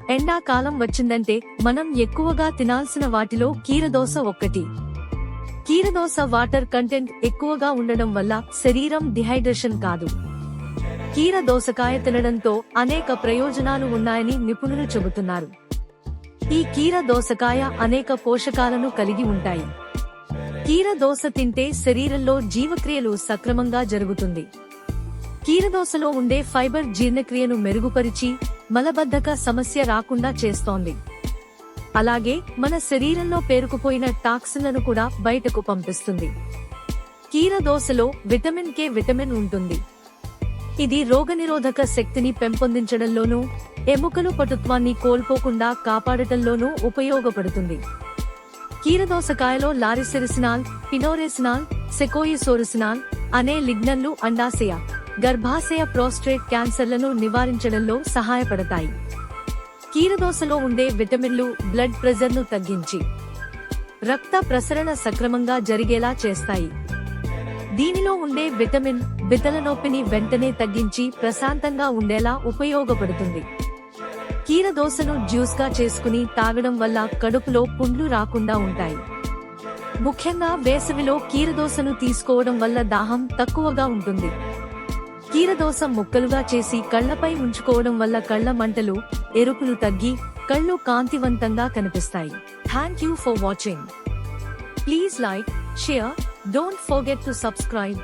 ఎండాకాలం వచ్చిందంటే మనం ఎక్కువగా తినాల్సిన వాటిలో కీరదోస ఒక్కటి. కీరదోస వాటర్ కంటెంట్ ఎక్కువగా ఉండడం వల్ల శరీరం డిహైడ్రేషన్ కాదు. కీరదోసకాయ తినడంతో అనేక ప్రయోజనాలు ఉన్నాయని నిపుణులు చెబుతున్నారు. ఈ కీరదోసకాయ అనేక పోషకాలను కలిగి ఉంటాయి. కీరదోస తింటే శరీరంలో జీవక్రియలు సక్రమంగా జరుగుతుంది. కీరదోసలో ఉండే ఫైబర్ జీర్ణక్రియను మెరుగుపరిచి మలబద్ధక సమస్య రాకుండా చేస్తోంది. అలాగే మన శరీరంలో పేరుకుపోయిన టాక్సిన్లను కూడా బయటకు పంపిస్తుంది. కీరదోసలో విటమిన్ కే విటమిన్ ఉంటుంది. ఇది రోగనిరోధక శక్తిని పెంపొందించడంలోనూ, ఎముకలు పటుత్వాన్ని కోల్పోకుండా కాపాడటంలోనూ ఉపయోగపడుతుంది. కీరదోసకాయలో లారిసెరిసినాల్, పినోరెసినాల్, సెకోయిసోరిసినాల్ అనే లిగ్నన్లు అండాశయ, గర్భాశయ ప్రోస్టేట్ క్యాన్సర్లను నివారించడంలో సహాయపడతాయి. కీరదోసలో ఉండే విటమిన్లు బ్లడ్ ప్రెజర్ను తగ్గించి రక్త ప్రసరణ సక్రమంగా జరిగేలా చేస్తాయి. దీనిలో ఉండే విటమిన్ బితల నొప్పిని వెంటనే తగ్గించి ప్రశాంతంగా ఉండేలా ఉపయోగపడుతుంది. కీరదోసను జ్యూస్గా చేసుకుని తాగడం వల్ల కడుపులో పుండ్లు రాకుండా ఉంటాయి. ముఖ్యంగా వేసవిలో కీరదోసను తీసుకోవడం వల్ల దాహం తక్కువగా ఉంటుంది. కీరదోస ముక్కలుగా చేసి కళ్లపై ఉంచుకోవడం వల్ల కళ్ల మంటలు, ఎరుపులు తగ్గి కళ్ళు కాంతివంతంగా కనిపిస్తాయి. Thank you for watching. Please like, share, don't forget to subscribe.